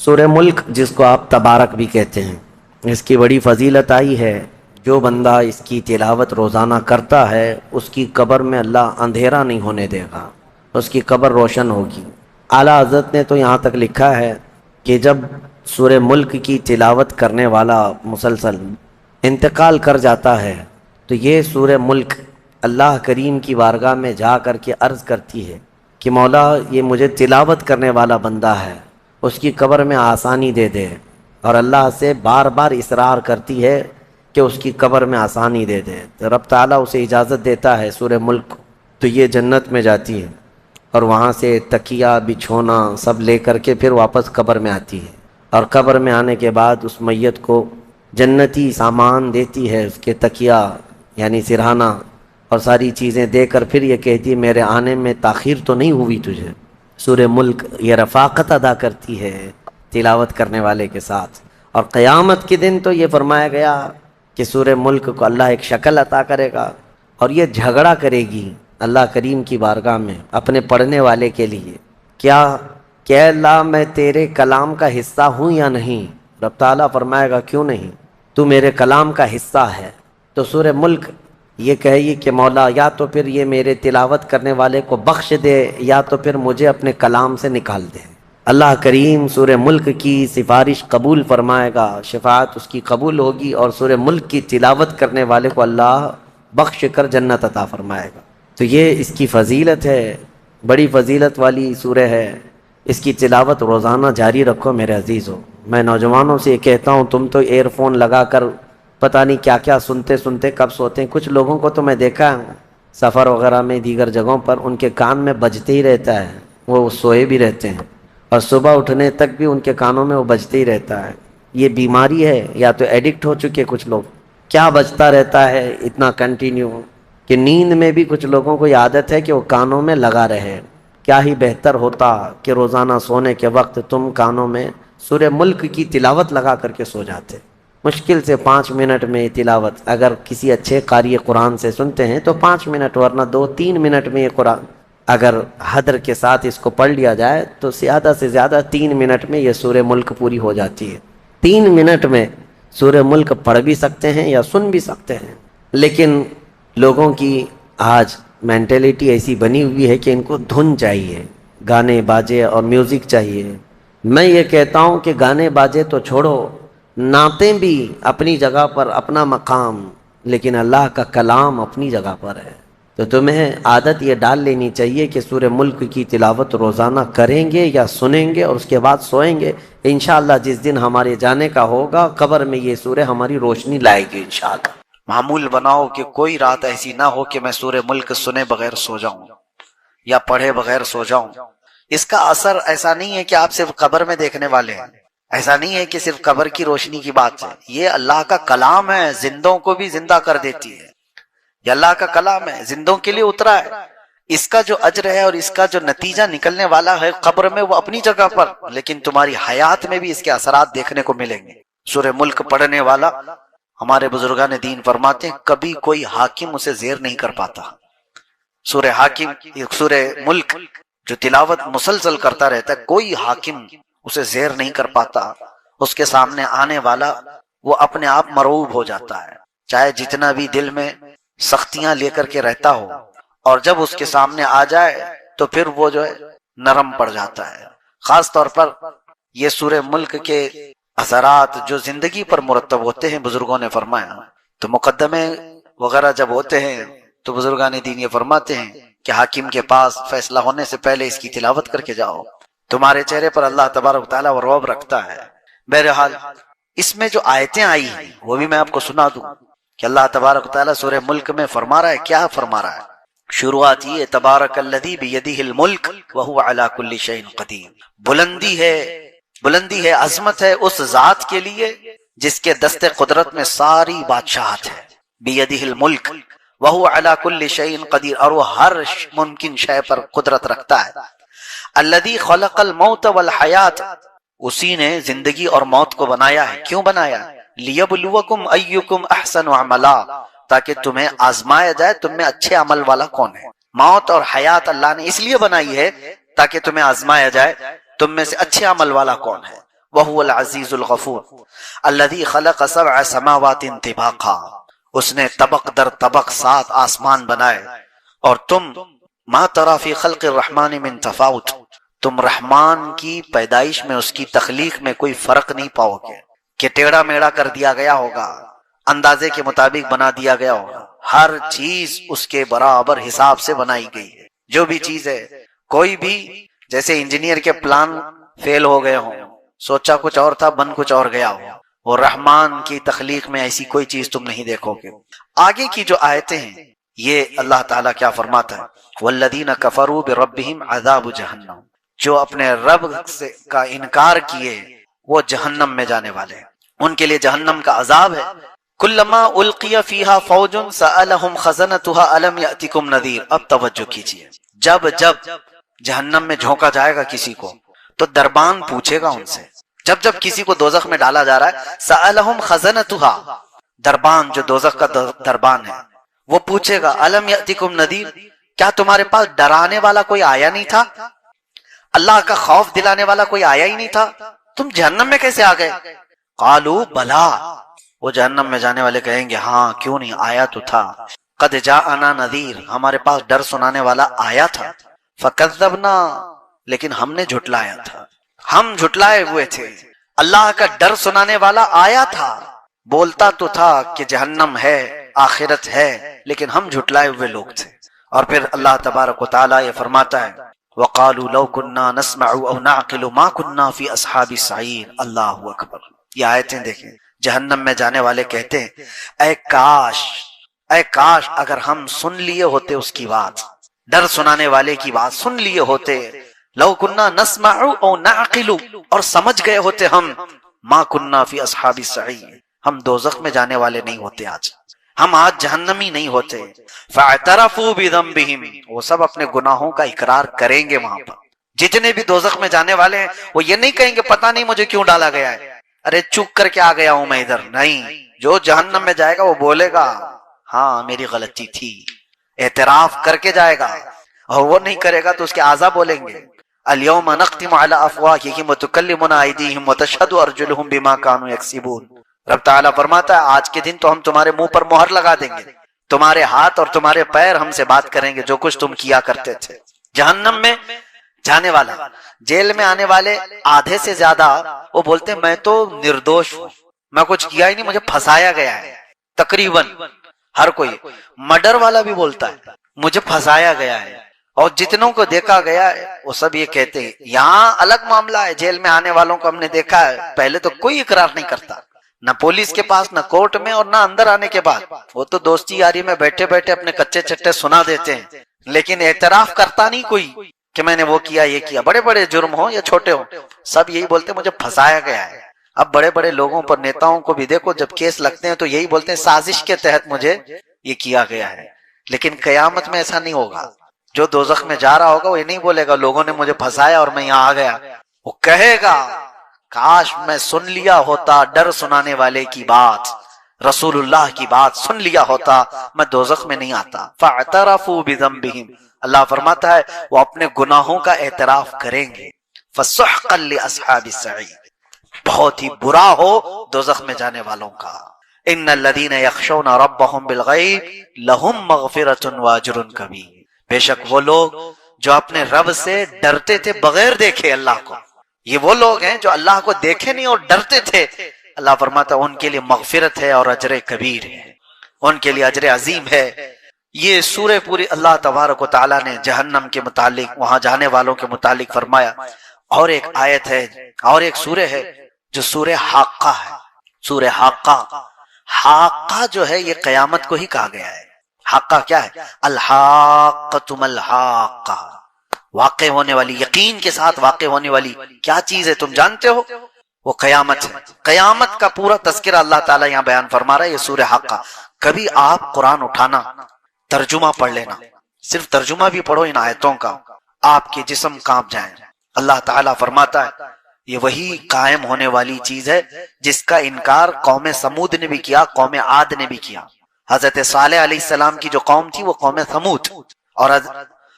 سورہ ملک جس کو آپ تبارک بھی کہتے ہیں، اس کی بڑی فضیلت آئی ہے۔ جو بندہ اس کی تلاوت روزانہ کرتا ہے اس کی قبر میں اللہ اندھیرا نہیں ہونے دے گا، اس کی قبر روشن ہوگی۔ اعلیٰ حضرت نے تو یہاں تک لکھا ہے کہ جب سورہ ملک کی تلاوت کرنے والا مسلسل انتقال کر جاتا ہے تو یہ سورہ ملک اللہ کریم کی بارگاہ میں جا کر کے عرض کرتی ہے کہ مولا یہ مجھے تلاوت کرنے والا بندہ ہے، اس کی قبر میں آسانی دے دے، اور اللہ سے بار بار اصرار کرتی ہے کہ اس کی قبر میں آسانی دے دے، تو رب تعالیٰ اسے اجازت دیتا ہے سورہ ملک کو، تو یہ جنت میں جاتی ہے اور وہاں سے تکیہ بچھونا سب لے کر کے پھر واپس قبر میں آتی ہے، اور قبر میں آنے کے بعد اس میت کو جنتی سامان دیتی ہے، اس کے تکیہ یعنی سرہانہ اور ساری چیزیں دے کر پھر یہ کہتی ہے میرے آنے میں تاخیر تو نہیں ہوئی تجھے۔ سورہ ملک یہ رفاقت ادا کرتی ہے تلاوت کرنے والے کے ساتھ، اور قیامت کے دن تو یہ فرمایا گیا کہ سورہ ملک کو اللہ ایک شکل عطا کرے گا اور یہ جھگڑا کرے گی اللہ کریم کی بارگاہ میں اپنے پڑھنے والے کے لیے، کیا کہ اللہ میں تیرے کلام کا حصہ ہوں یا نہیں؟ رب تعالیٰ فرمائے گا کیوں نہیں، تو میرے کلام کا حصہ ہے۔ تو سورہ ملک یہ کہے گی کہ مولا یا تو پھر یہ میرے تلاوت کرنے والے کو بخش دے یا تو پھر مجھے اپنے کلام سے نکال دے۔ اللہ کریم سورہ ملک کی سفارش قبول فرمائے گا، شفاعت اس کی قبول ہوگی، اور سورہ ملک کی تلاوت کرنے والے کو اللہ بخش کر جنت عطا فرمائے گا۔ تو یہ اس کی فضیلت ہے، بڑی فضیلت والی سورہ ہے، اس کی تلاوت روزانہ جاری رکھو میرے عزیزو۔ میں نوجوانوں سے یہ کہتا ہوں تم تو ایئر فون لگا کر پتہ نہیں کیا کیا سنتے سنتے کب سوتے ہیں۔ کچھ لوگوں کو تو میں دیکھا ہے سفر وغیرہ میں دیگر جگہوں پر ان کے کان میں بجتے ہی رہتا ہے، وہ سوئے بھی رہتے ہیں اور صبح اٹھنے تک بھی ان کے کانوں میں وہ بجتے ہی رہتا ہے۔ یہ بیماری ہے یا تو ایڈکٹ ہو چکے کچھ لوگ، کیا بجتا رہتا ہے اتنا کنٹینیو کہ نیند میں بھی کچھ لوگوں کو یہ عادت ہے کہ وہ کانوں میں لگا رہے۔ کیا ہی بہتر ہوتا کہ روزانہ سونے کے وقت تم کانوں میں سورہ ملک کی تلاوت لگا کر کے سو جاتے۔ مشکل سے 5 منٹ میں یہ تلاوت اگر کسی اچھے قاری قرآن سے سنتے ہیں تو 5 منٹ، ورنہ 2-3 منٹ میں یہ قرآن اگر حدر کے ساتھ اس کو پڑھ لیا جائے تو زیادہ سے زیادہ 3 منٹ میں یہ سورہ ملک پوری ہو جاتی ہے۔ 3 منٹ میں سورہ ملک پڑھ بھی سکتے ہیں یا سن بھی سکتے ہیں، لیکن لوگوں کی آج مینٹیلیٹی ایسی بنی ہوئی ہے کہ ان کو دھن چاہیے، گانے باجے اور میوزک چاہیے۔ میں یہ کہتا ہوں کہ گانے باجے تو چھوڑو، نعتیں بھی اپنی جگہ پر اپنا مقام، لیکن اللہ کا کلام اپنی جگہ پر ہے۔ تو تمہیں عادت یہ ڈال لینی چاہیے کہ سورہ ملک کی تلاوت روزانہ کریں گے یا سنیں گے اور اس کے بعد سوئیں گے، انشاءاللہ جس دن ہمارے جانے کا ہوگا قبر میں یہ سورہ ہماری روشنی لائے گی انشاءاللہ۔ معمول بناؤ کہ کوئی رات ایسی نہ ہو کہ میں سورہ ملک سنے بغیر سو جاؤں یا پڑھے بغیر سو جاؤں۔ اس کا اثر ایسا نہیں ہے کہ آپ صرف قبر میں دیکھنے والے ہیں، ایسا نہیں ہے کہ صرف قبر کی روشنی کی بات ہے، یہ اللہ کا کلام ہے، زندوں کو بھی زندہ کر دیتی ہے۔ یہ اللہ کا کلام ہے، زندوں کے لیے اترا ہے، اس کا جو اجر ہے اور اس کا جو نتیجہ نکلنے والا ہے قبر میں وہ اپنی جگہ پر، لیکن تمہاری حیات میں بھی اس کے اثرات دیکھنے کو ملیں گے۔ سورہ ملک پڑھنے والا، ہمارے بزرگان دین فرماتے ہیں کبھی کوئی حاکم اسے زیر نہیں کر پاتا۔ سورہ ملک جو تلاوت مسلسل کرتا رہتا ہے کوئی حاکم اسے زیر نہیں کر پاتا، اس کے سامنے آنے والا وہ اپنے آپ مرعوب ہو جاتا ہے، چاہے جتنا بھی دل میں سختیاں لے کر کے رہتا ہو، اور جب اس کے سامنے آ جائے تو پھر وہ جو ہے نرم پڑ جاتا ہے۔ خاص طور پر یہ سورہ ملک کے اثرات جو زندگی پر مرتب ہوتے ہیں، بزرگوں نے فرمایا تو مقدمے وغیرہ جب ہوتے ہیں تو بزرگان دین یہ فرماتے ہیں کہ حاکم کے پاس فیصلہ ہونے سے پہلے اس کی تلاوت کر کے جاؤ، تمہارے چہرے پر اللہ تبارک و تعالیٰ وہ رعب رکھتا ہے۔ بہرحال اس میں جو آیتیں آئی ہیں وہ بھی میں آپ کو سنا دوں کہ اللہ تبارک و تعالیٰ سورہ ملک میں فرما رہا ہے، کیا فرما رہا ہے۔ شروعات یہ تبارک الذی بیدہ الملک وہو علی کل شیء قدیر، بلندی ہے عظمت ہے اس ذات کے لیے جس کے دست قدرت میں ساری بادشاہت ہے۔ بیدہ الملک وہو علی کل شیء قدیر، اور وہ ہر ممکن شے پر قدرت رکھتا ہے۔ الذی خلق الموت والحیات، اسی نے زندگی اور موت کو بنایا ہے۔ کیوں بنایا؟ لیبلوکم ایکم احسن عملا، تاکہ تمہیں آزمایا جائے تم میں اچھے عمل والا کون ہے۔ موت اور حیات اللہ نے اس لیے بنائی ہے تاکہ تمہیں آزمایا جائے تم میں سے اچھے عمل والا کون ہے۔ وهو العزیز الغفور الذي خلق 7 سماوات طباقا، اس نے طبق در طبق 7 آسمان بنائے، اور تم ما ترى في خلق الرحمن من تفاوت، تم رحمان کی پیدائش میں، اس کی تخلیق میں کوئی فرق نہیں پاؤ گے کہ ٹیڑھا میڑا کر دیا گیا ہوگا، اندازے کے مطابق بنا دیا گیا ہوگا۔ ہر چیز اس کے برابر حساب سے بنائی گئی ہے۔ جو بھی چیز ہے، کوئی بھی جیسے انجینئر کے پلان فیل ہو گئے ہوں، سوچا کچھ اور تھا بن کچھ اور گیا ہو، وہ رحمان کی تخلیق میں ایسی کوئی چیز تم نہیں دیکھو گے۔ آگے کی جو آیتیں ہیں یہ اللہ تعالیٰ کیا فرماتا ہے، والذین کفروا بربہم عذاب جہنم، جو اپنے رب سے کا انکار کیے وہ جہنم میں جانے والے ہیں، ان کے لیے جہنم کا عذاب ہے۔ کلما القی فیہا فوج سألہم خزنتها الم یأتکم نذیر، اب توجہ کیجیے، جب جہنم میں جھونکا جائے گا کسی کو تو دربان پوچھے گا ان سے، جب کسی کو دوزخ میں ڈالا جا رہا ہے، سألہم خزنتها، دربان جو دوزخ کا دربان ہے وہ پوچھے گا الم یأتکم نذیر، کیا تمہارے پاس ڈرانے والا کوئی آیا نہیں تھا، اللہ کا خوف دلانے والا کوئی آیا ہی نہیں تھا، تم جہنم میں کیسے آ گئے؟ قالوا بلا، وہ جہنم میں جانے والے کہیں گے ہاں کیوں نہیں، آیا تو تھا، قد جاءنا نذیر، ہمارے پاس ڈر سنانے والا آیا تھا، فکذبنا، لیکن ہم نے جھٹلایا تھا، ہم جھٹلائے ہوئے تھے، اللہ کا ڈر سنانے والا آیا تھا، بولتا تو تھا کہ جہنم ہے، آخرت ہے، لیکن ہم جھٹلائے ہوئے لوگ تھے۔ اور پھر اللہ تبارک و تعالیٰ یہ فرماتا ہے وَقَالُوا لَوْ كُنَّا نَسْمَعُ أَوْ نَعْقِلُ مَا كُنَّا فِي أَصْحَابِ السَّعِيرِ، اللہ اکبر۔ یہ آیتیں دیکھیں، جہنم میں جانے والے کہتے ہیں اے کاش اگر ہم سن لیے ہوتے اس کی بات، ڈر سنانے والے کی بات سن لیے ہوتے، لَوْ كُنَّا نَسْمَعُ أَوْ نَعْقِلُ، اور سمجھ گئے ہوتے ہم، مَا كُنَّا فِي أَصْحَابِ السَّعِيرِ، ہم دوزخ میں جانے والے نہیں ہوتے، ہم آج جہنمی نہیں ہوتے۔ فَاعْتَرَفُوا بِذَنبِهِمْ، وہ سب اپنے گناہوں کا اقرار کریں گے وہاں پر۔ جتنے بھی دوزخ میں جانے والے ہیں وہ یہ نہیں کہیں گے پتہ نہیں مجھے کیوں ڈالا گیا ہے، ارے چک کر کے آ گیا ہوں میں ادھر، نہیں، جو جہنم میں جائے گا وہ بولے گا ہاں میری غلطی تھی، اعتراف کر کے جائے گا، اور وہ نہیں کرے گا تو اس کے اعضاء بولیں گے اليوم نختم على افواههم وتكلمنا ايديهم وتشهد ارجلهم بما كانوا يكسبون۔ رب تعالیٰ فرماتا ہے آج کے دن تو ہم تمہارے منہ پر مہر لگا دیں گے، تمہارے ہاتھ اور تمہارے پیر ہم سے بات کریں گے جو کچھ تم کیا کرتے تھے۔ جہنم میں جانے والا، جیل میں آنے والے آدھے سے زیادہ وہ بولتے ہیں میں تو نردوش ہوں، میں کچھ کیا ہی نہیں، مجھے پھنسایا گیا ہے۔ تقریباً ہر کوئی، مرڈر والا بھی بولتا ہے مجھے پھنسایا گیا ہے، اور جتنوں کو دیکھا گیا ہے وہ سب یہ کہتے ہیں۔ یہاں الگ معاملہ ہے، جیل میں آنے والوں کو ہم نے دیکھا ہے پہلے تو کوئی اقرار نہیں کرتا، نہ پولیس کے پاس، نہ کورٹ میں، اور نہ اندر آنے کے بعد، وہ تو دوستی یاری میں بیٹھے بیٹھے اپنے کچے چٹے سنا دیتے ہیں، لیکن اعتراف کرتا نہیں کوئی کہ میں نے وہ کیا یہ کیا، بڑے بڑے جرم ہوں یا چھوٹے ہوں، سب یہی بولتے ہیں مجھے پھنسایا گیا ہے۔ اب بڑے بڑے لوگوں پر، نیتاؤں کو بھی دیکھو جب کیس لگتے ہیں تو یہی بولتے ہیں سازش کے تحت مجھے یہ کیا گیا ہے، لیکن قیامت میں ایسا نہیں ہوگا۔ جو دوزخ میں جا رہا ہوگا وہ یہ نہیں بولے گا لوگوں نے مجھے پھنسایا اور میں یہاں آ گیا، وہ کہے گا کاش میں سن لیا ہوتا ڈر سنانے والے کی بات، رسول اللہ کی بات سن لیا ہوتا، میں دوزخ میں نہیں آتا۔ فاعترفوا بذنبہم، اللہ فرماتا ہے وہ اپنے گناہوں کا اعتراف کریں گے۔ فسحقا لاصحاب السعیر، بہت ہی برا ہو دوزخ میں جانے والوں کا۔ ان الذین یخشون ربهم بالغیب لهم مغفرۃ واجر کبیر، بے شک وہ لوگ جو اپنے رب سے ڈرتے تھے بغیر دیکھے اللہ کو، یہ وہ لوگ ہیں جو اللہ کو دیکھے نہیں اور ڈرتے تھے، اللہ فرماتا ہے ان کے لیے مغفرت ہے اور اجر کبیر ہے، ان کے لیے اجر عظیم ہے۔ یہ سورہ پوری اللہ تبارک و تعالیٰ نے جہنم کے متعلق، وہاں جانے والوں کے متعلق فرمایا۔ اور ایک آیت ہے اور ایک سورہ ہے جو سورہ حاقہ ہے۔ سورہ حاقہ، حاقہ جو ہے یہ قیامت کو ہی کہا گیا ہے۔ حاقہ کیا ہے؟ الحاقۃ ما الحاقہ، واقع ہونے والی، یقین کے ساتھ واقع ہونے والی کیا چیز ہے تم جانتے ہو؟ وہ قیامت ہے۔ قیامت کا پورا تذکرہ اللہ تعالیٰ یہاں بیان فرما رہا ہے، یہ سورہ حاقہ۔ کبھی آپ قرآن اٹھانا، ترجمہ پڑھ لینا، صرف ترجمہ بھی پڑھو ان آیتوں کا، آپ کے جسم کانپ جائیں۔ اللہ تعالیٰ فرماتا ہے یہ وہی قائم ہونے والی چیز ہے جس کا انکار قوم سمود نے بھی کیا، قوم عاد نے بھی کیا۔ حضرت صالح علیہ السلام کی جو قوم تھی وہ قوم سمود، اور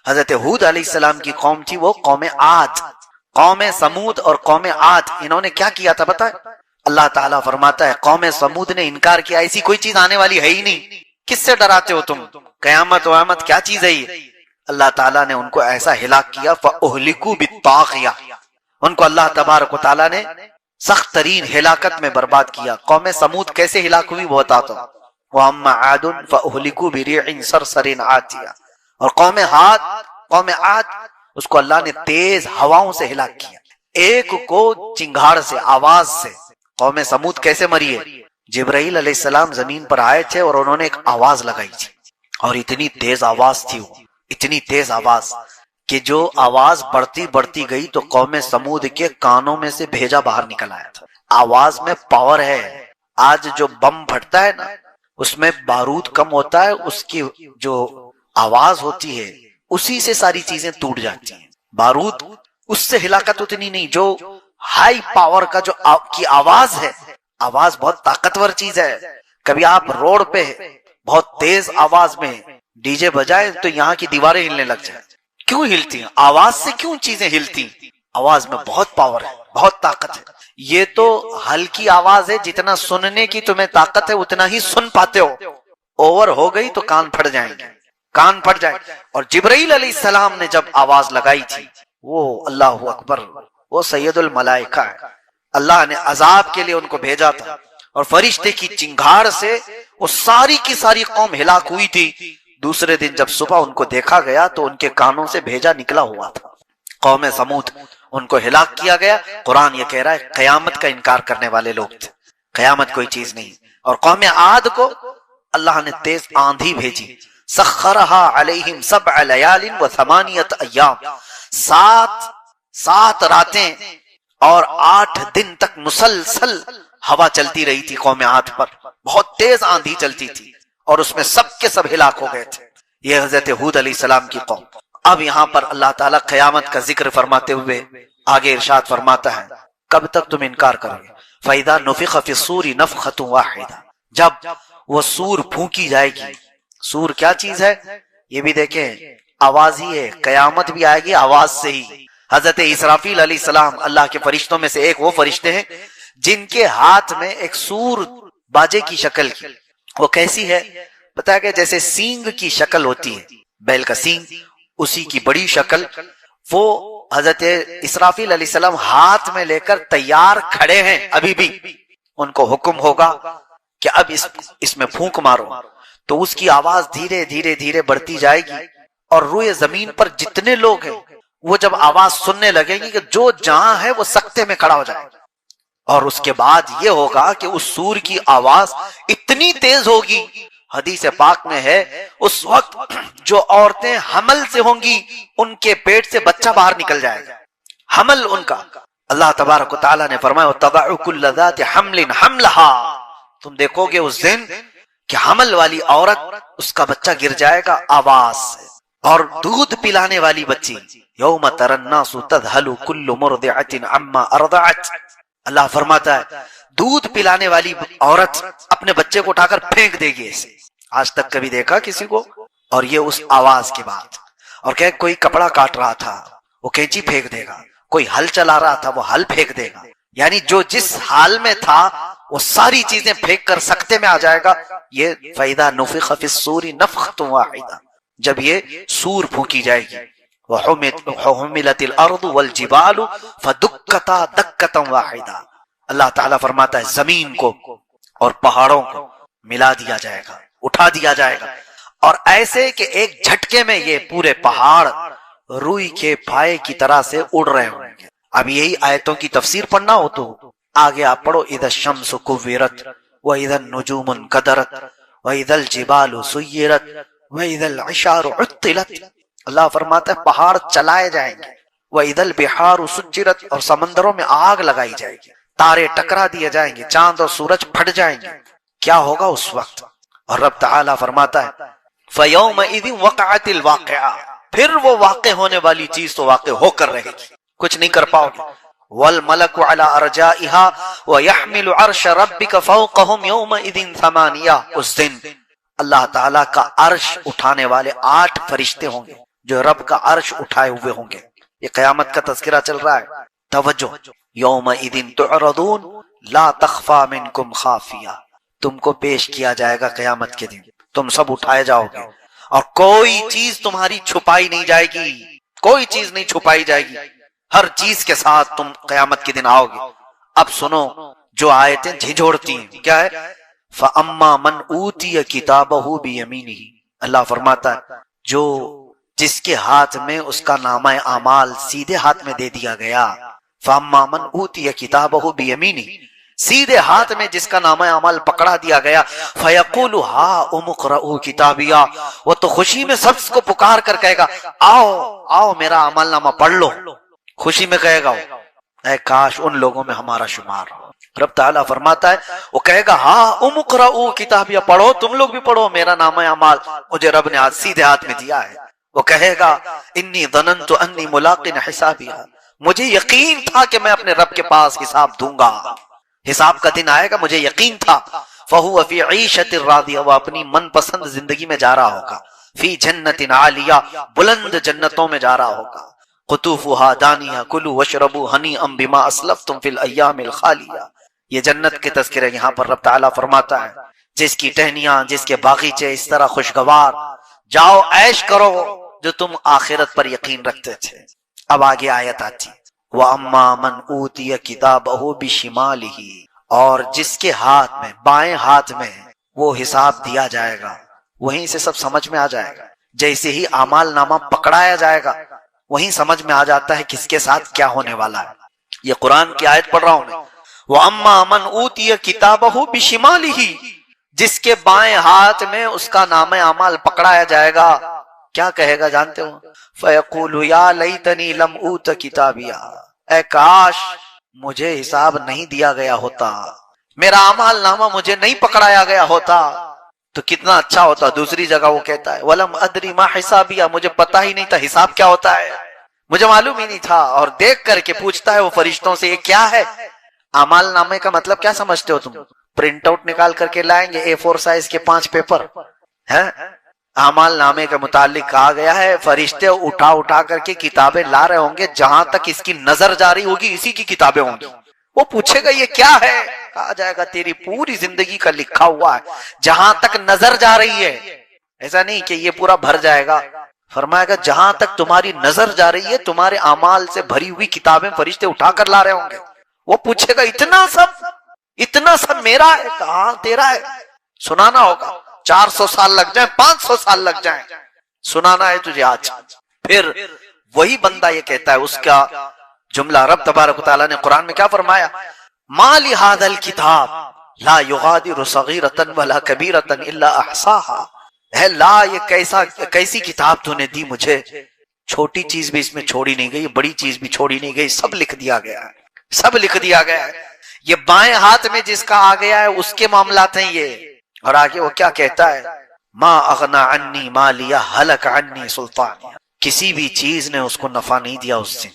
حضرت ہود علیہ السلام کی قوم تھی وہ قوم عاد۔ قوم سمود اور قوم عاد انہوں نے کیا کیا تھا بتائیں؟ اللہ تعالیٰ فرماتا ہے قوم سمود نے انکار کیا، ایسی کوئی چیز آنے والی ہے ہی نہیں، کس سے ڈراتے ہو تم، قیامت ویامت کیا چیز ہے یہ؟ اللہ تعالیٰ نے ان کو ایسا ہلاک کیا فَأُهْلِكُوا بِالطَّاغِيَةِ، ان کو اللہ تبارک و تعالیٰ نے سخت ترین ہلاکت میں برباد کیا۔ قوم سمود کیسے ہلاک ہوئی وہ بتاتا ہوں، وَأَمَّا عَادٌ فَأُهْلِكُوا بِرِيحٍ صَرْصَرٍ عَاتِيَةٍ، اور قوم عاد اس کو اللہ نے تیز ہواؤں سے ہلاک کیا، ایک کو چنگھاڑ سے، آواز سے۔ قوم سمود کیسے مری ہے؟ جبرائیل علیہ السلام زمین پر آئے تھے اور انہوں نے ایک آواز لگائی تھی، اور اتنی تیز آواز تھی وہ، اتنی تیز آواز کہ جو آواز بڑھتی گئی تو قوم سمود کے کانوں میں سے بھیجا باہر نکل آیا تھا۔ آواز میں پاور ہے۔ آج جو بم پھٹتا ہے نا اس میں بارود کم ہوتا ہے، اس کی جو آواز ہوتی ہے اسی سے ساری چیزیں ٹوٹ جاتی ہیں۔ بارود اس سے ہلاکت اتنی نہیں، جو ہائی پاور کا جو کی آواز ہے، آواز بہت طاقتور چیز ہے۔ کبھی آپ روڈ پہ بہت تیز آواز میں ڈی جے بجائے تو یہاں کی دیواریں ہلنے لگ جائیں، کیوں ہلتی ہیں؟ آواز سے کیوں چیزیں ہلتی؟ آواز میں بہت پاور ہے، بہت طاقت ہے۔ یہ تو ہلکی آواز ہے، جتنا سننے کی تمہیں طاقت ہے اتنا ہی سن پاتے ہو، اوور ہو گئی تو کان پھٹ جائیں گے، کان پھٹ جائیں۔ اور جبرائیل علیہ السلام نے جب آواز لگائی تھی، وہ اللہ اکبر، وہ سید الملائکہ ہے، اللہ نے عذاب کے لیے ان کو بھیجا تھا، اور فرشتے کی چنگھاڑ سے وہ ساری کی ساری قوم ہلاک ہوئی تھی۔ دوسرے دن جب صبح ان کو دیکھا گیا تو ان کے کانوں سے بھیجا نکلا ہوا تھا۔ قوم سمود ان کو ہلاک کیا گیا۔ قرآن یہ کہہ رہا ہے قیامت کا انکار کرنے والے لوگ تھے، قیامت کوئی چیز نہیں۔ اور قوم عاد کو اللہ نے تیز آندھی بھیجی، سخرها علیہم 7 لیال و 8 ایام، سات راتیں اور 8 دن تک مسلسل ہوا چلتی رہی تھی قوم عاد پر، بہت تیز آندھی چلتی تھی، اور اس میں سب کے سب ہلاک ہو گئے تھے۔ یہ حضرت ہود علیہ السلام کی قوم۔ اب یہاں پر اللہ تعالیٰ قیامت کا ذکر فرماتے ہوئے آگے ارشاد فرماتا ہے کب تک تم انکار کرو گے؟ فَإِذَا نُفِخَ فِي الصُّورِ نَفْخَةٌ وَاحِدَةٌ، جب وہ سور پھونکی جائے گی۔ سور کیا چیز ہے یہ بھی دیکھیں، آواز ہی ہے، قیامت بھی آئے گی آواز سے ہی۔ حضرت اسرافیل علیہ السلام اللہ کے فرشتوں میں سے ایک وہ فرشتے ہیں جن کے ہاتھ میں ایک سور باجے کی شکل کی، وہ کیسی ہے پتہ ہے کہ جیسے سینگ کی شکل ہوتی ہے، بیل کا سینگ، اسی کی بڑی شکل، وہ حضرت اسرافیل علیہ السلام ہاتھ میں لے کر تیار کھڑے ہیں۔ ابھی بھی ان کو حکم ہوگا کہ اب اس میں پھونک مارو، تو اس کی آواز دھیرے دھیرے دھیرے بڑھتی جائے گی، اور روئے زمین پر جتنے لوگ ہیں وہ جب آواز سننے لگے گی کہ جو جہاں ہے وہ سکتے میں کھڑا ہو جائے گا۔ اور اس کے بعد یہ ہوگا کہ اس سور کی آواز اتنی تیز ہوگی، حدیث پاک میں ہے اس وقت جو عورتیں حمل سے ہوں گی ان کے پیٹ سے بچہ باہر نکل جائے گا، حمل ان کا۔ اللہ تبارک و تعالیٰ نے فرمایا وَتَضَعُ كُلَّ ذَاتِ حَمْلٍ حَمْلَهَا، تم دیکھو گے اس دن کہ حمل والی عورت اس کا بچہ گر جائے گا آواز سے، اور دودھ پلانے والی بچی یوم تری الناس تذہل کل مرضعۃ عما ارضعت، اللہ فرماتا ہے دودھ پلانے والی عورت اپنے بچے کو اٹھا کر پھینک دے گی ایسے۔ آج تک کبھی دیکھا کسی کو؟ اور یہ اس آواز کے بعد۔ اور کہ کوئی کپڑا کاٹ رہا تھا وہ کینچی پھینک دے گا، کوئی ہل چلا رہا تھا وہ ہل پھینک دے گا، یعنی جو جس حال میں تھا وہ ساری چیزیں پھینک کر سکتے میں آ جائے گا۔ یہ فَإِذَا نُفِخَ فِي الصُّورِ نَفْخَةٌ وَاحِدَةٌ، جب یہ سور پھونکی جائے گی۔ وَحُمِلَتِ الْأَرْضُ وَالْجِبَالُ فَدُكَّتَا دَكَّةً وَاحِدَةً، اللہ تعالیٰ فرماتا ہے زمین کو اور پہاڑوں کو ملا دیا جائے گا، اٹھا دیا جائے گا، اور ایسے کہ ایک جھٹکے میں یہ پورے پہاڑ روئی کے پھائے کی طرح سے اڑ رہے ہوں گے۔ اب یہی آیتوں کی تفسیر پڑھنا ہو تو آگے آپ پڑھو اذا الشمس كورت واذا النجوم انكدرت واذا الجبال سيرت واذا العشار عطلت، اللہ فرماتا ہے پہاڑ چلائے جائیں گے، واذا البحار سجرت، اور سمندروں میں آگ لگائی جائے گی، تارے ٹکرا دیے جائیں گے، چاند اور سورج پھٹ جائیں گے۔ کیا ہوگا اس وقت؟ اور رب تعالیٰ فرماتا ہے فَيَوْمَئِذٍ وَقَعَتِ الْوَاقِعَةُ، پھر وہ واقع ہونے والی چیز تو واقع ہو کر رہے گی، کچھ نہیں کر پاؤ گے۔ وَالْمَلَكُ عَلَىٰ أَرْجَائِهَا وَيَحْمِلُ عَرْشَ رَبِّكَ فَوْقَهُمْ يَوْمَئِذٍ ثَمَانِيَةٌ، اس دن اللہ تعالیٰ کا عرش اٹھانے والے 8 فرشتے ہوں گے جو رب کا عرش اٹھائے ہوئے ہوں گے۔ یہ قیامت کا تذکرہ چل رہا ہے۔ توجہ، یومئذ تعرضون لا تخفى منکم خافیہ، تم کو پیش کیا جائے گا قیامت کے دن، تم سب اٹھائے جاؤ گے اور کوئی چیز تمہاری چھپائی نہیں جائے گی، کوئی چیز نہیں چھپائی جائے گی، ہر چیز کے ساتھ تم قیامت کے دن آؤ گے۔ اب سنو جو آیتیں جھنجھوڑتی ہیں، کیا ہے؟ فَأَمَّا مَنْ أُوتِيَ كِتَابَهُ بِيَمِينِهِ، اللہ فرماتا ہے جو جس کے ہاتھ میں اس کا نامہ اعمال سیدھے ہاتھ میں دے دیا گیا، فَأَمَّا مَنْ أُوتِيَ كِتَابَهُ بِيَمِينِهِ، سیدھے ہاتھ میں جس کا نامہ اعمال پکڑا دیا گیا، فَيَقُولُ هَاؤُمُ اقْرَءُوا كِتَابِيَهْ، وہ تو خوشی میں سب کو پکار کر کہے گا آؤ آؤ میرا عمل نامہ پڑھ لو، خوشی میں کہے گا، اے کاش ان لوگوں میں ہمارا شمار ہو۔ رب تعالیٰ فرماتا ہے وہ کہے گا ہاں اقرؤوا کتابیہ، پڑھو تم لوگ بھی پڑھو، میرا نامہ اعمال مجھے رب نے آج سیدھے ہاتھ میں دیا ہے۔ وہ کہے گا انی ظننت انی ملاق حسابیہ، مجھے یقین تھا کہ میں اپنے رب کے پاس حساب دوں گا، حساب کا دن آئے گا، مجھے یقین تھا۔ فہو فی عیشۃ راضیہ، وہ اپنی من پسند زندگی میں جا رہا ہوگا، فی جنت عالیہ، بلند جنتوں میں جا رہا ہوگا، قطوفها دانیہ کلوا واشربوا ہنیئا بما اسلفتم فی الایام الخالیہ۔ یہ جنت کے تذکرے یہاں پر رب تعالیٰ فرماتا ہے جس کی ٹہنیاں، جس کے باغیچے اس طرح خوشگوار، جاؤ عیش کرو جو تم آخرت پر یقین رکھتے تھے۔ اب آگے آیت آتی وَأَمَّا مَنْ أُوتِيَ كِتَابَهُ بِشِمَالِهِ، اور جس کے ہاتھ میں، بائیں ہاتھ میں وہ حساب دیا جائے گا، وہیں سے سب سمجھ میں آ جائے گا، جیسے ہی اعمال نامہ پکڑایا جائے گا وہیں سمجھ میں آ جاتا ہے کس کے ساتھ کیا ہونے والا ہے۔ یہ قرآن کی آیت پڑھ رہا ہوں میں، وَأَمَّا مَنْ أُوتِيَ كِتَابَهُ بِشِمَالِهِ، جس کے بائیں ہاتھ میں اس کا نام اعمال پکڑایا جائے گا، کیا کہے گا جانتے ہو؟ فَيَقُولُ يَا لَيْتَنِي لَمْ أُوتَ كِتَابِيَهْ، اے کاش مجھے حساب نہیں دیا گیا ہوتا، میرا اعمال نامہ مجھے نہیں پکڑایا گیا ہوتا تو کتنا اچھا ہوتا۔ دوسری جگہ وہ کہتا ہے وَلَمْ أَدْرِ مَا حِسَابِيَهْ، مجھے پتہ ہی نہیں تھا حساب کیا ہوتا ہے، مجھے معلوم ہی نہیں تھا، اور دیکھ کر کے پوچھتا ہے وہ فرشتوں سے یہ کیا ہے؟ اعمال نامے کا مطلب کیا سمجھتے ہو تم؟ پرنٹ آؤٹ نکال کر کے لائیں گے A4 سائز کے 5 پیپر ہیں؟ اعمال نامے کے متعلق کہا گیا ہے فرشتے اٹھا اٹھا کر کے کتابیں لا رہے ہوں گے، جہاں تک اس کی نظر جاری ہوگی اسی کی کتابیں ہوں گی۔ وہ پوچھے گا یہ کیا ہے؟ کہا جائے گا تیری پوری زندگی کا لکھا ہوا ہے، جہاں تک نظر جا رہی ہے، ایسا نہیں کہ یہ پورا بھر جائے گا، فرمائے گا جہاں تک تمہاری نظر جا رہی ہے تمہارے اعمال سے بھری ہوئی کتابیں فرشتے اٹھا کر لا رہے ہوں گے۔ وہ پوچھے گا اتنا سب میرا ہے؟ کہاں تیرا ہے؟ سنانا ہوگا، 400 سال لگ جائیں، 500 سال لگ جائیں، سنانا ہے تجھے آج۔ پھر وہی بندہ یہ کہتا ہے، اس کا جملہ رب تبارک و تعالیٰ نے قرآن میں کیا فرمایا؟ ما لہذا الکتاب لا یغادر صغیرۃ ولا کبیرۃ الا احصاها، اے لا یہ کیسی کتاب تو نے دی مجھے، چھوٹی چیز بھی اس میں چھوڑی نہیں گئی، بڑی چیز بھی چھوڑی نہیں گئی، سب لکھ دیا گیا ہے، سب لکھ دیا گیا ہے۔ یہ بائیں ہاتھ میں جس کا آ گیا ہے اس کے معاملات ہیں یہ۔ اور آگے وہ کیا کہتا ہے؟ ما اغنا عنی مالیہ ہلک عنی سلطانیہ، کسی بھی چیز نے اس کو نفع نہیں دیا اس سے۔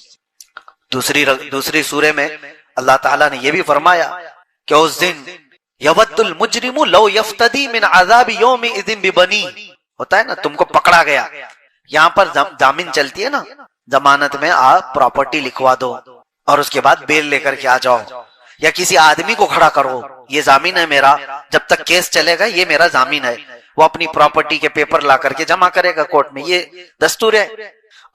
دوسری سورے میں اللہ تعالیٰ نے یہ بھی فرمایا کہ اس دن یود المجرم لو یفتدی من عذاب یومئذ ببنی، ہوتا ہے نا تم کو پکڑا گیا، یہاں پر ضامن چلتی ہے نا، ضمانت میں آپ پراپرٹی لکھوا دو اور اس کے بعد بیل لے کر کے آ جاؤ، یا کسی آدمی کو کھڑا کرو، یہ ضامن ہے میرا، جب تک کیس چلے گا یہ میرا ضامن ہے، وہ اپنی پراپرٹی کے پیپر لا کر کے جمع کرے گا کورٹ میں، یہ دستور ہے۔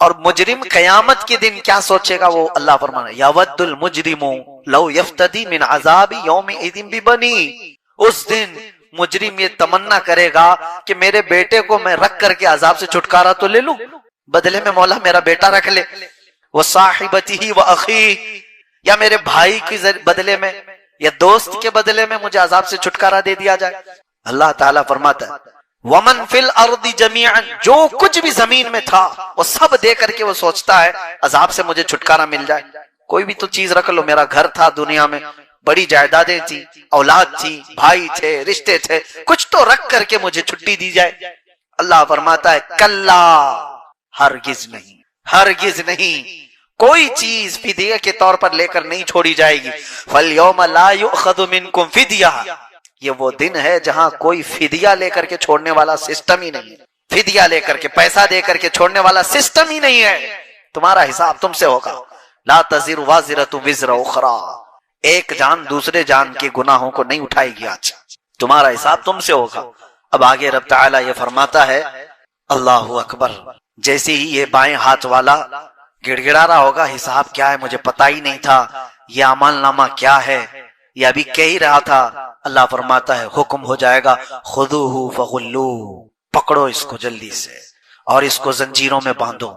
اور مجرم قیامت کے دن کیا سوچے گا وہ اللہ فرمانا یود المجرم لو یفتدی من عذاب یومئذ ببنی، اس دن مجرم یہ تمنا کرے گا کہ میرے بیٹے کو میں رکھ کر کے عذاب سے چھٹکارا تو لے لوں، بدلے میں مولا میرا بیٹا رکھ لے، وصاحبتہ واخیہ، یا میرے بھائی کے بدلے میں یا دوست کے بدلے میں مجھے عذاب سے چھٹکارا دے دیا جائے۔ اللہ تعالیٰ فرماتا ہے وَمَن فِي الْأَرْضِ جَمِيعًا، جو کچھ بھی زمین میں تھا وہ سب دے کر کے وہ سوچتا ہے عذاب سے مجھے چھٹکارا مل جائے، کوئی بھی تو چیز رکھ لو، میرا گھر تھا دنیا میں، بڑی جائیدادیں تھی، اولاد تھی، بھائی تھے، رشتے تھے، کچھ تو رکھ کر کے مجھے چھٹی دی جائے۔ اللہ فرماتا ہے کلا، ہرگز نہیں، ہرگز نہیں، کوئی چیز فدیہ کے طور پر لے کر نہیں چھوڑی جائے گی۔ فَالْيَوْمَ لَا يُؤْخَذُ مِنْكُمْ فِدْيَةٌ، یہ وہ دن ہے جہاں کوئی فدیہ لے کر کے چھوڑنے والا سسٹم ہی نہیں ہے، فدیہ لے کر کے پیسہ دے کر کے چھوڑنے والا سسٹم ہی نہیں ہے، تمہارا حساب تم سے ہوگا۔ لا تزر وازرۃ وزر اخرى، ایک جان دوسرے جان کے گناہوں کو نہیں اٹھائے گی، آج تمہارا حساب تم سے ہوگا۔ اب آگے رب تعالیٰ یہ فرماتا ہے اللہ اکبر، جیسے ہی یہ بائیں ہاتھ والا گڑ گڑا رہا ہوگا حساب کیا ہے مجھے پتا ہی نہیں تھا، یہ اعمال نامہ کیا ہے، یہ ابھی کہہ ہی رہا تھا، اللہ فرماتا ہے حکم ہو جائے گا خذوہ فغلوہ، پکڑو اس کو جلدی سے اور اس کو زنجیروں میں باندھو،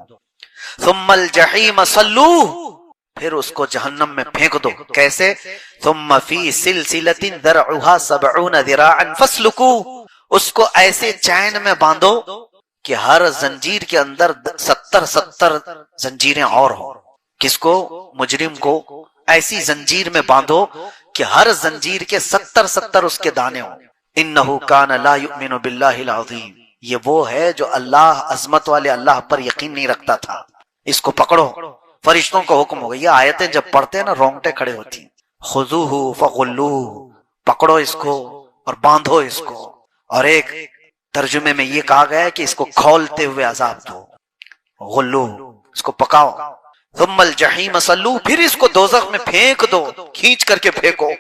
ثم الجحیم صلوہ، پھر اس کو جہنم میں پھینک دو، کیسے؟ ثم فی سلسلۃ ذرعها 70 ذراعا فاسلکوہ، اس کو ایسے چین میں باندھو کہ ہر زنجیر کے اندر 70 زنجیریں اور ہوں۔ کس کو؟ مجرم کو ایسی زنجیر میں باندھو کہ ہر زنجیر کے 70 اس کے دانے ہوں۔ انہ کان لا یؤمن باللہ العظیم، یہ وہ ہے جو اللہ عظمت والے اللہ پر یقین نہیں رکھتا تھا، اس کو پکڑو۔ فرشتوں کو حکم ہوگا، یہ آیتیں جب پڑھتے ہیں نا رونگٹے کھڑے ہوتی ہیں، خذوہ فغلوہ، پکڑو اس کو اور باندھو اس کو، اور ایک ترجمے میں یہ کہا گیا ہے کہ اس کو کھولتے ہوئے عذاب دو، غلو، اس کو پکاؤ، ثم الجحیم صلوہ، پھر اس کو دوزخ میں پھینک دو، کھینچ کر کے پھینکو۔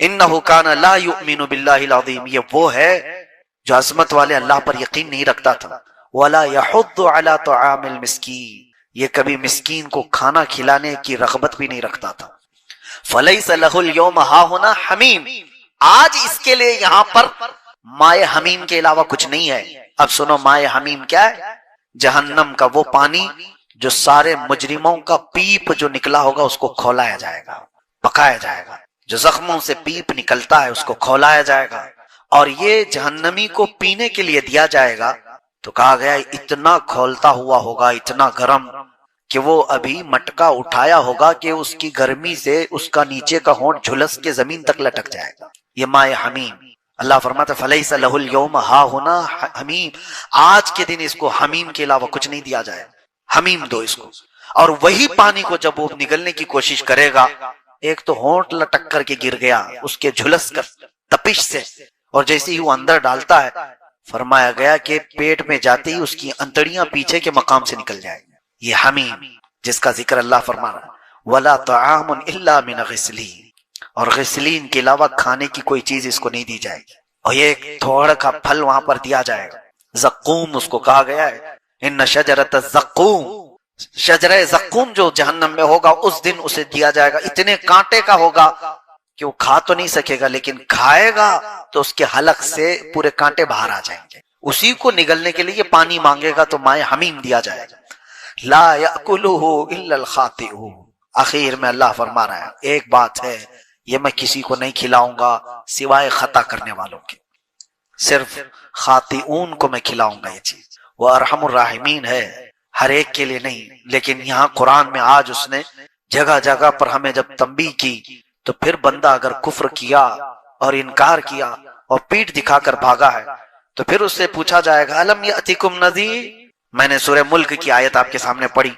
انہ کان لا یؤمن باللہ العظیم، یہ وہ ہے جو عظمت والے اللہ پر یقین نہیں رکھتا تھا، ولا یحض علی طعام المسکین، یہ کبھی مسکین کو کھانا کھلانے کی رغبت بھی نہیں رکھتا تھا۔ فلیس لہ اليوم ہاہنا حمیم، آج اس کے لیے یہاں پر مائے حمیم کے علاوہ کچھ نہیں ہے۔ اب سنو مائے حمیم کیا ہے؟ جہنم کا وہ پانی جو سارے مجرموں کا پیپ جو نکلا ہوگا اس کو کھولایا جائے گا، پکایا جائے گا، جو زخموں سے پیپ نکلتا ہے اس کو کھولایا جائے گا، اور یہ جہنمی کو پینے کے لیے دیا جائے گا۔ تو کہا گیا اتنا کھولتا ہوا ہوگا، اتنا گرم کہ وہ ابھی مٹکا اٹھایا ہوگا کہ اس کی گرمی سے اس کا نیچے کا ہونٹ جھلس کے زمین تک لٹک جائے گا، یہ مائے حمیم۔ اللہ فرماتا ہے فلیس لہ اليوم ہاہنا حمیم، آج کے دن اس کو حمیم کے علاوہ کچھ نہیں دیا جائے، حمیم دو اس کو۔ اور وہی پانی کو جب وہ نگلنے کی کوشش کرے گا، ایک تو ہونٹ لٹک کر کے گر گیا اس کے جھلس کر تپش سے، اور جیسے ہی وہ اندر ڈالتا ہے فرمایا گیا کہ پیٹ میں جاتے ہی اس کی انتڑیاں پیچھے کے مقام سے نکل جائیں گی، یہ حمیم جس کا ذکر اللہ فرما رہا ہے۔ ولا طعام الا من غسلین، اور غسلین کے علاوہ کھانے کی کوئی چیز اس کو نہیں دی جائے گی، اور یہ ایک تھوڑا کا پھل وہاں پر دیا جائے گا، زقوم اس کو کہا گیا ہے۔ ان شجرۃ الزقوم، شجرہ زقوم جو جہنم میں ہوگا اس دن اسے دیا جائے گا، اتنے کانٹے کا ہوگا کہ وہ کھا تو نہیں سکے گا، لیکن کھائے گا تو اس کے حلق سے پورے کانٹے باہر آ جائیں گے، اسی کو نگلنے کے لیے پانی مانگے گا تو مائے حمیم دیا جائے گا۔ لا یأکلہ الا الخاطئون، آخر میں اللہ فرما رہا ہے ایک بات ہے، یہ میں کسی کو نہیں کھلاؤں گا سوائے خطا کرنے والوں کے، صرف خاطئون کو میں کھلاؤں گا یہ چیز۔ وہ ارحم الراحمین ہے، ہر ایک کے لیے نہیں، لیکن یہاں قرآن میں آج اس نے جگہ جگہ پر ہمیں جب تنبیہ کی، تو پھر بندہ اگر کفر کیا اور انکار کیا اور پیٹھ دکھا کر بھاگا ہے تو پھر اس سے پوچھا جائے گا الم یأتکم نذیر، میں نے سورہ ملک کی آیت آپ کے سامنے پڑھی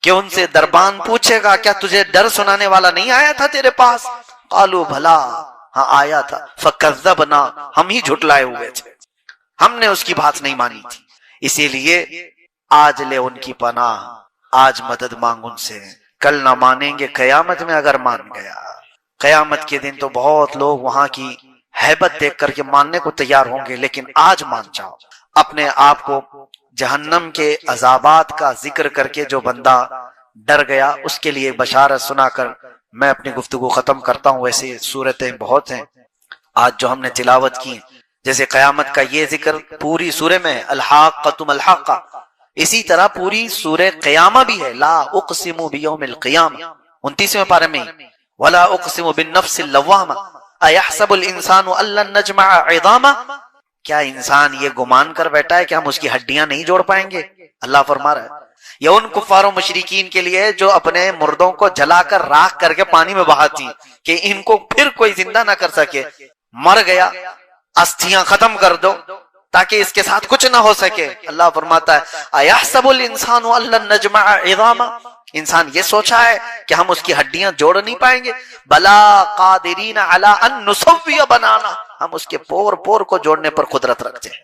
کہ ان سے دربان پوچھے گا کیا تجھے ڈر سنانے والا نہیں آیا تھا تیرے پاس؟ قالوا بھلا، ہاں آیا تھا، فکذبنا، ہم ہی جھٹلائے ہوئے تھے، ہم نے اس کی بات نہیں مانی تھی، اسی لیے آج لے ان کی پناہ، آج مدد مانگ ان سے، کل نہ مانیں گے قیامت میں اگر مان گیا۔ قیامت کے دن تو بہت لوگ وہاں کی ہیبت دیکھ کر کے ماننے کو تیار ہوں گے، لیکن آج مان جاؤ۔ اپنے آپ کو جہنم کے عذابات کا ذکر کر کے جو بندہ ڈر گیا اس کے لیے بشارت سنا کر میں اپنی گفتگو ختم کرتا ہوں۔ ویسے صورتیں بہت ہیں آج جو ہم نے تلاوت کی، جیسے قیامت کا یہ ذکر پوری سورہ میں الحاقۃ الحاقہ، اسی طرح پوری سورہ قیامہ بھی ہے، لا اقسم بیوم القیامہ 29ویں پارے میں، ولا اقسم بالنفس اللوامہ ایحسب الانسان ان لن نجمع عظامہ، کیا انسان یہ گمان کر بیٹھا ہے کہ ہم اس کی ہڈیاں نہیں جوڑ پائیں گے؟ اللہ فرما رہا ہے یہ ان کفار و مشرکین کے لیے جو اپنے مردوں کو جلا کر راکھ کر کے پانی میں بہاتی کہ ان کو پھر کوئی زندہ نہ کر سکے، مر گیا استھیاں ختم کر دو تاکہ اس کے ساتھ کچھ نہ ہو سکے۔ اللہ فرماتا ہے ایحسب الانسان ان لن نجمع عظامہ، انسان یہ سوچا ہے کہ ہم اس کی ہڈیاں جوڑ نہیں پائیں گے؟ بلا قادرین علی ان نسوی بنانا، ہم اس کے پور پور کو جوڑنے پر قدرت رکھتے ہیں۔